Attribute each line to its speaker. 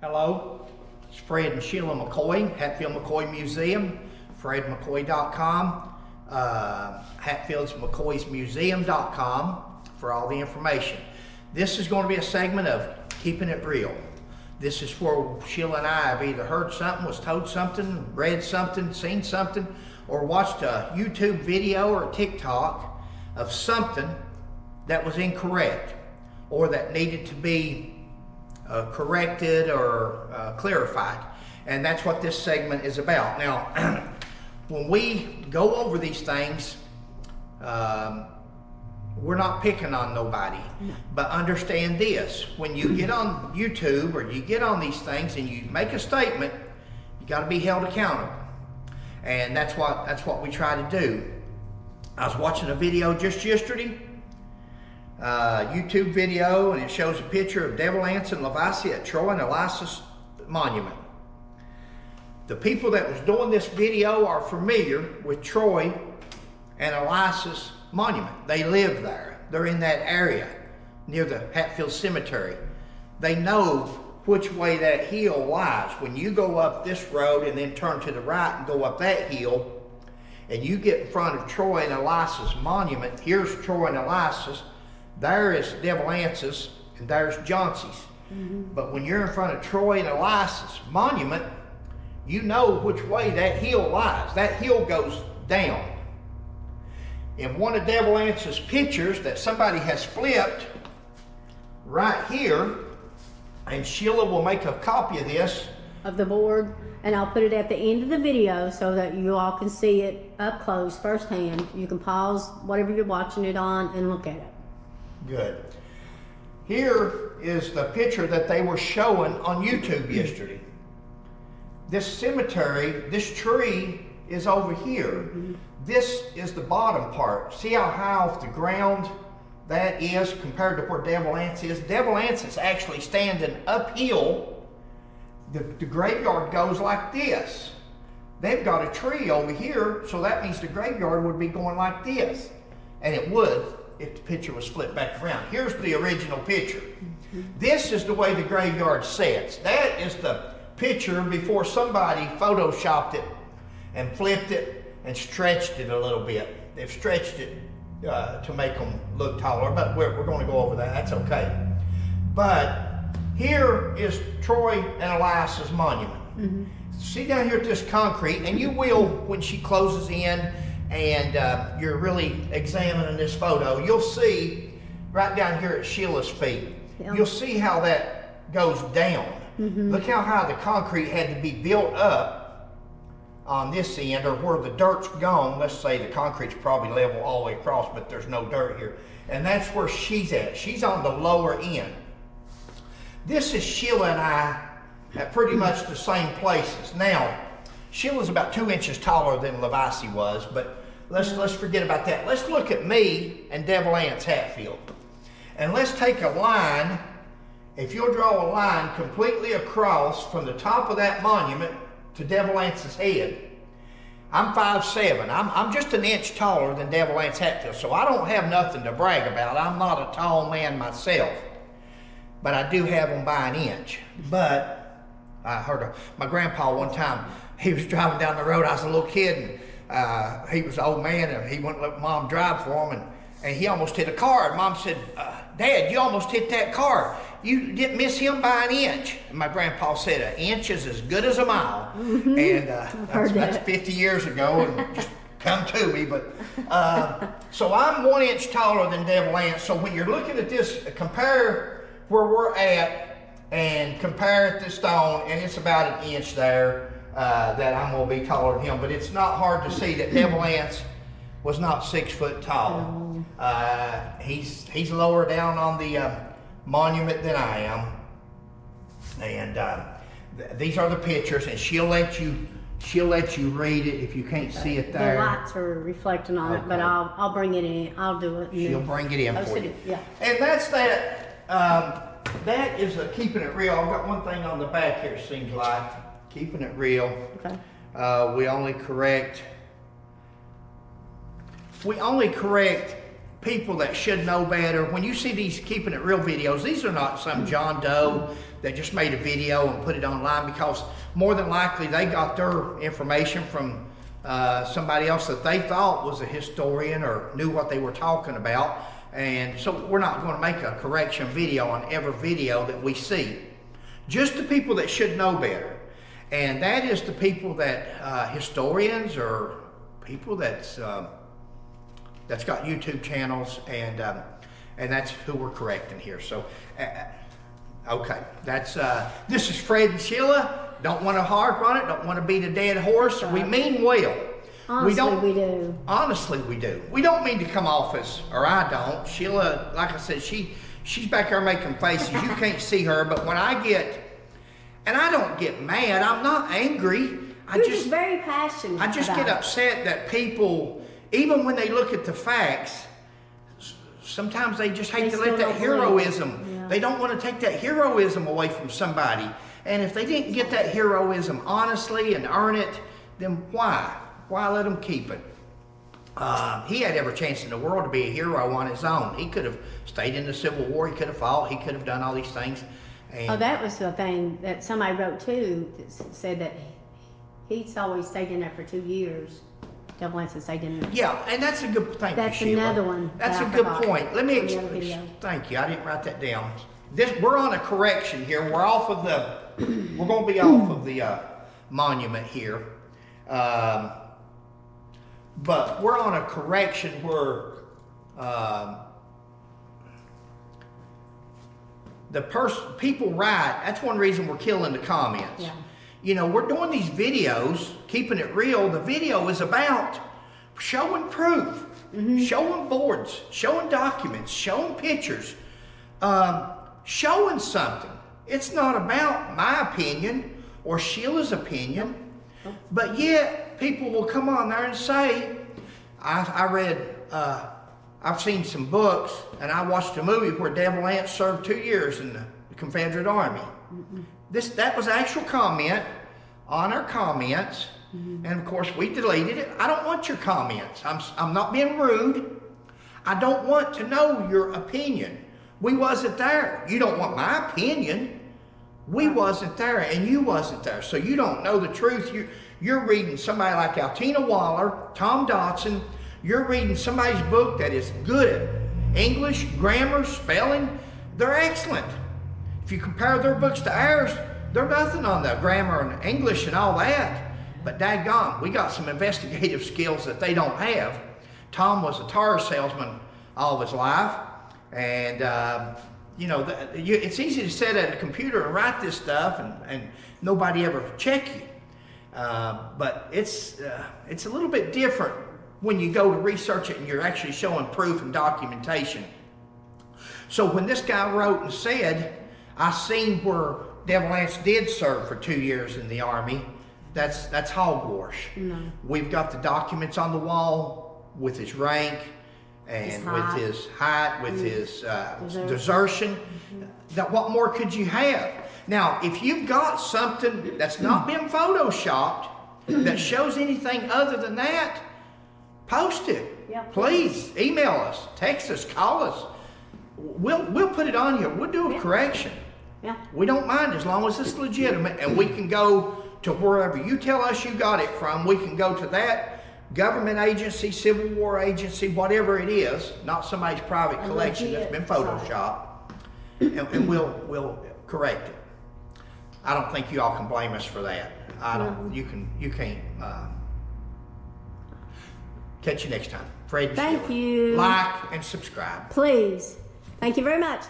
Speaker 1: Hello, it's Fred and Sheila McCoy, Hatfield McCoy Museum, fredmccoy.com, Hatfield's McCoy's Museum.com for all the information. This is going to be a segment of Keeping It Real. This is where Sheila and I have either heard something, was told something, read something, seen something, or watched a YouTube video or TikTok of something that was incorrect or that needed to be corrected or clarified. And that's what this segment is about. Now, when we go over these things, we're not picking on nobody, but understand this: when you get on YouTube or you get on these things and you make a statement, you got to be held accountable. And that's what we try to do. I was watching a video just yesterday, YouTube video, and it shows a picture of Devil Anse and Lavasi at Troy and Elias's monument. The people that was doing this video are familiar with Troy and Elias's monument. They live there. They're in that area near the Hatfield Cemetery. They know which way that hill lies. When you go up this road and then turn to the right and go up that hill, and you get in front of Troy and Elias's monument, here's Troy and Elias's, there is Devil Anse's, and there's Johnson's. But when you're in front of Troy and Elias's monument, you know which way that hill lies. That hill goes down. In one of Devil Anse's pictures that somebody has flipped right here, and Sheila will make a copy of this. Of the board, and I'll put it at the end of the video so that you all can see it up close, firsthand. You can pause whatever you're watching it on and look at it. Good. Here is the picture that they were showing on YouTube yesterday. This cemetery, this tree is over here. This is the bottom part. See how high off the ground that is compared to where Devil Anse is? Devil Anse is actually standing uphill. The graveyard goes like this. They've got a tree over here, so that means the graveyard would be going like this. And it would if the picture was flipped back around. Here's the original picture. This is the way the graveyard sits. That is the picture before somebody photoshopped it and flipped it and stretched it a little bit. They've stretched it to make them look taller, but we're going to go over that. That's okay. But here is Troy and Elias's monument. See down here at this concrete, and you will when she closes in and you're really examining this photo, you'll see right down here at Sheila's feet, you'll see how that goes down. Look how high the concrete had to be built up on this end, or where the dirt's gone. Let's say the concrete's probably level all the way across, but there's no dirt here. And that's where she's at. She's on the lower end. This is Sheila and I at pretty much the same places. Now, Sheila's about 2 inches taller than Lavasi was, but let's forget about that. Let's look at me and Devil Anse Hatfield. And let's take a line. If you'll draw a line completely across from the top of that monument to Devil Anse's head. I'm 5'7". I'm just an inch taller than Devil Anse Hatfield, so I don't have nothing to brag about. I'm not a tall man myself, but I do have them by an inch. But I heard my grandpa one time, he was driving down the road. I was a little kid, and he was an old man, and he wouldn't let Mom drive for him, and he almost hit a car. And Mom said, "Dad, you almost hit that car. You didn't miss him by an inch." And my grandpa said, "An inch is as good as a mile." And that's 50 years ago, and just come to me. But so I'm 1 inch taller than Devil Anse. So when you're looking at this, compare where we're at and compare it to stone, and it's about an inch there that I'm going to be taller than him. But it's not hard to see that Devil Anse was not 6 foot tall. He's lower down on the monument than I am, and these are the pictures, and she'll let you read it if you can't see it there.
Speaker 2: The lights are reflecting on it, but I'll bring it in. I'll do it.
Speaker 1: She'll bring it in for you.
Speaker 2: Yeah.
Speaker 1: And that's that. That is Keeping It Real. I've got one thing on the back here. It seems like Keeping It Real. Okay. We only correct people that should know better. When you see these Keeping It Real videos, these are not some John Doe that just made a video and put it online, because more than likely they got their information from somebody else that they thought was a historian or knew what they were talking about. And so we're not going to make a correction video on every video that we see. Just the people that should know better. And that is the people that, historians or people that's got YouTube channels, and that's who we're correcting here. So, okay, that's this is Fred and Sheila. Don't want to harp on it. Don't want to beat a dead horse. We mean well.
Speaker 2: Honestly, we do.
Speaker 1: Honestly, we do. We don't mean to come off as, or I don't. Sheila, like I said, she's back there making faces. You can't see her, but when I get, and I don't get mad. I'm not angry.
Speaker 2: You're just very passionate.
Speaker 1: I just get upset that people, even when they look at the facts, sometimes they just hate to let that heroism. Yeah. They don't want to take that heroism away from somebody. And if they didn't get that heroism honestly and earn it, then why? Why let them keep it? He had every chance in the world to be a hero on his own. He could have stayed in the Civil War. He could have fought. He could have done all these things. And
Speaker 2: that was the thing that somebody wrote too, that said that he's always stayed in there for 2 years. Devil Anson stayed in there.
Speaker 1: Yeah, and that's a good thing.
Speaker 2: That's another one.
Speaker 1: That's a good point. Let me explain. Thank you. I didn't write that down. We're on a correction here. We're off of the. We're going to be off of the monument here, but we're on a correction where people write. That's one reason we're killing the comments.
Speaker 2: Yeah.
Speaker 1: You know, we're doing these videos, keeping it real. The video is about showing proof, showing boards, showing documents, showing pictures, showing something. It's not about my opinion or Sheila's opinion, but yet people will come on there and say, I've seen some books and I watched a movie where Devil Anson served 2 years in the Confederate Army. That was actual comment on our comments, and of course we deleted it. I don't want your comments. I'm not being rude. I don't want to know your opinion. We wasn't there. You don't want my opinion. We wasn't there, and you wasn't there, so you don't know the truth. You're reading somebody like Altina Waller, Tom Dotson. You're reading somebody's book that is good at English, grammar, spelling. They're excellent. If you compare their books to ours, they're nothing on the grammar and English and all that. But daggone, we got some investigative skills that they don't have. Tom was a tire salesman all of his life. And, you know, it's easy to sit at a computer and write this stuff and nobody ever check you. But it's a little bit different when you go to research it and you're actually showing proof and documentation. So when this guy wrote and said, I seen where Devil Anson did serve for 2 years in the Army, that's hogwash. No. We've got the documents on the wall with his rank and with his height, with his desertion. Now, what more could you have? Now, if you've got something that's not been photoshopped that shows anything other than that, post it. Yeah, please email us, text us, call us. We'll put it on here. We'll do a correction. Yeah. We don't mind as long as it's legitimate, and we can go to wherever you tell us you got it from. We can go to that government agency, Civil War agency, whatever it is, not somebody's private collection that's been photoshopped, and we'll correct it. I don't think you all can blame us for that. I don't. You can't. Catch you next time. Fred,
Speaker 2: thank you.
Speaker 1: Like and subscribe.
Speaker 2: Please. Thank you very much.